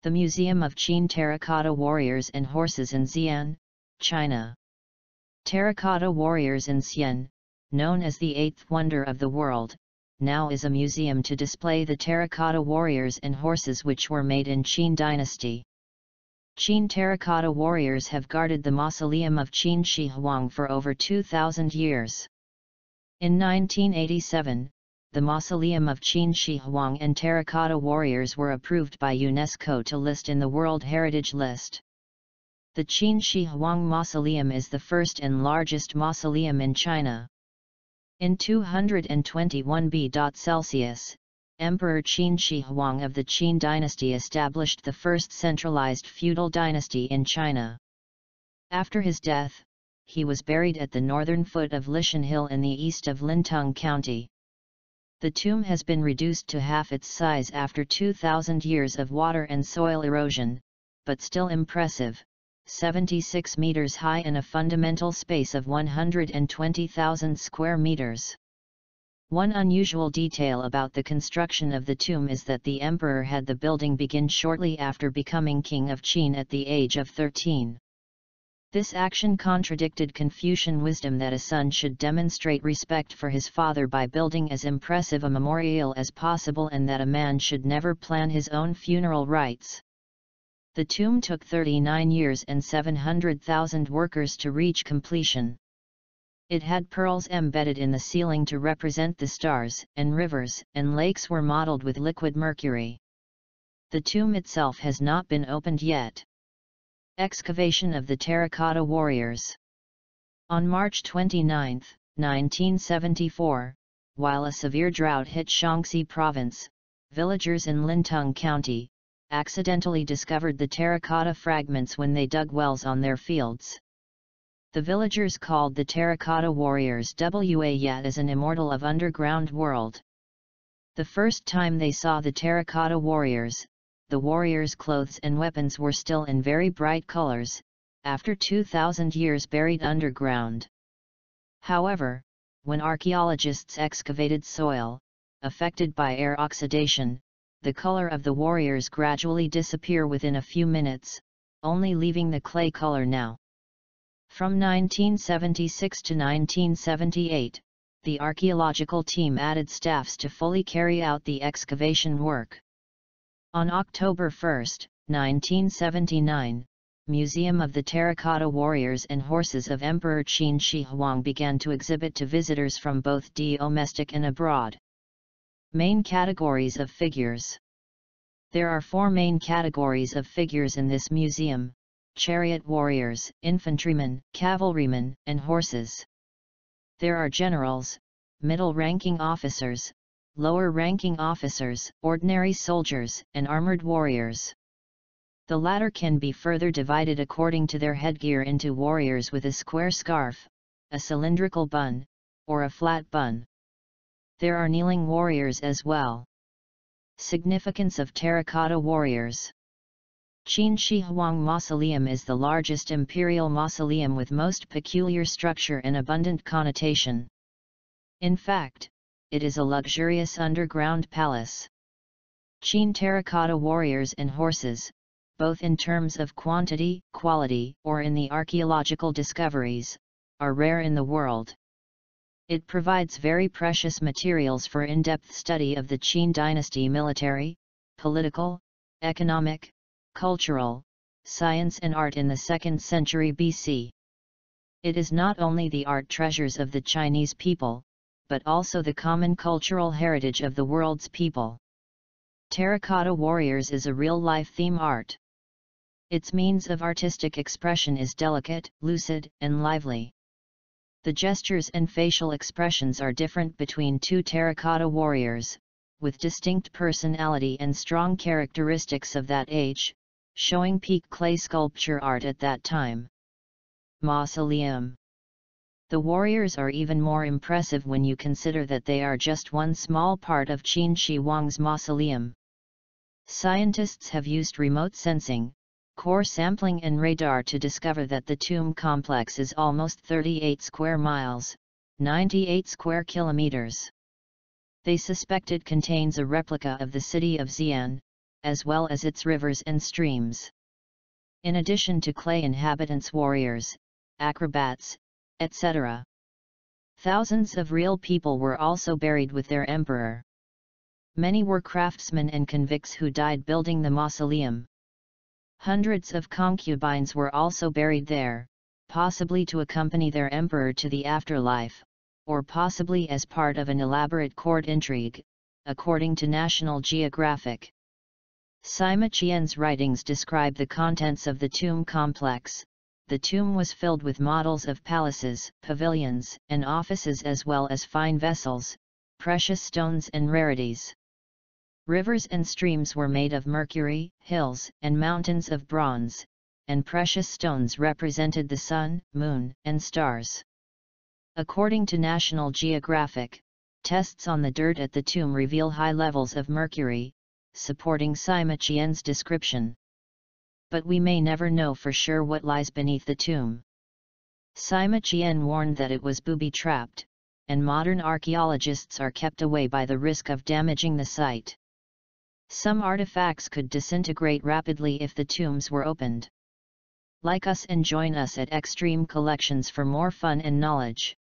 The Museum of Qin Terracotta Warriors and Horses in Xi'an, China. Terracotta Warriors in Xi'an, known as the Eighth Wonder of the World, now is a museum to display the terracotta warriors and horses which were made in Qin Dynasty. Qin Terracotta Warriors have guarded the Mausoleum of Qin Shi Huang for over 2,000 years. In 1987, the Mausoleum of Qin Shi Huang and Terracotta Warriors were approved by UNESCO to list in the World Heritage List. The Qin Shi Huang Mausoleum is the first and largest mausoleum in China. In 221 B.C., Emperor Qin Shi Huang of the Qin Dynasty established the first centralized feudal dynasty in China. After his death, he was buried at the northern foot of Lishan Hill in the east of Lintong County. The tomb has been reduced to half its size after 2,000 years of water and soil erosion, but still impressive, 76 meters high in a fundamental space of 120,000 square meters. One unusual detail about the construction of the tomb is that the emperor had the building begin shortly after becoming king of Qin at the age of 13. This action contradicted Confucian wisdom that a son should demonstrate respect for his father by building as impressive a memorial as possible and that a man should never plan his own funeral rites. The tomb took 39 years and 700,000 workers to reach completion. It had pearls embedded in the ceiling to represent the stars, and rivers and lakes were modeled with liquid mercury. The tomb itself has not been opened yet. Excavation of the Terracotta Warriors. On March 29, 1974, while a severe drought hit Shaanxi Province, villagers in Lintong County accidentally discovered the terracotta fragments when they dug wells on their fields. The villagers called the Terracotta Warriors Yat as an immortal of underground world. The first time they saw the Terracotta Warriors, the warriors' clothes and weapons were still in very bright colors, after 2,000 years buried underground. However, when archaeologists excavated soil, affected by air oxidation, the color of the warriors gradually disappear within a few minutes, only leaving the clay color now. From 1976 to 1978, the archaeological team added staffs to fully carry out the excavation work. On October 1, 1979, Museum of the Terracotta Warriors and Horses of Emperor Qin Shi Huang began to exhibit to visitors from both domestic and abroad. Main categories of figures. There are 4 main categories of figures in this museum: chariot warriors, infantrymen, cavalrymen, and horses. There are generals, middle-ranking officers, lower-ranking officers, ordinary soldiers, and armored warriors. The latter can be further divided according to their headgear into warriors with a square scarf, a cylindrical bun, or a flat bun. There are kneeling warriors as well. Significance of Terracotta Warriors. Qin Shi Huang Mausoleum is the largest imperial mausoleum with most peculiar structure and abundant connotation. In fact, it is a luxurious underground palace. Qin Terracotta Warriors and Horses, both in terms of quantity, quality, or in the archaeological discoveries, are rare in the world. It provides very precious materials for in-depth study of the Qin Dynasty military, political, economic, cultural, science and art in the 2nd century BC. It is not only the art treasures of the Chinese people, but also the common cultural heritage of the world's people. Terracotta Warriors is a real-life theme art. Its means of artistic expression is delicate, lucid, and lively. The gestures and facial expressions are different between 2 terracotta warriors, with distinct personality and strong characteristics of that age, showing peak clay sculpture art at that time. Mausoleum. The warriors are even more impressive when you consider that they are just one small part of Qin Shi Huang's mausoleum. Scientists have used remote sensing, core sampling and radar to discover that the tomb complex is almost 38 square miles, 98 square kilometers. They suspect it contains a replica of the city of Xi'an, as well as its rivers and streams. In addition to clay inhabitants, warriors, acrobats, etc. Thousands of real people were also buried with their emperor. Many were craftsmen and convicts who died building the mausoleum. Hundreds of concubines were also buried there, possibly to accompany their emperor to the afterlife, or possibly as part of an elaborate court intrigue, according to National Geographic. Sima Qian's writings describe the contents of the tomb complex. The tomb was filled with models of palaces, pavilions, and offices, as well as fine vessels, precious stones and rarities. Rivers and streams were made of mercury, hills and mountains of bronze, and precious stones represented the sun, moon, and stars. According to National Geographic, tests on the dirt at the tomb reveal high levels of mercury, supporting Sima Qian's description. But we may never know for sure what lies beneath the tomb. Sima Qian warned that it was booby-trapped, and modern archaeologists are kept away by the risk of damaging the site. Some artifacts could disintegrate rapidly if the tombs were opened. Like us and join us at Extreme Collections for more fun and knowledge.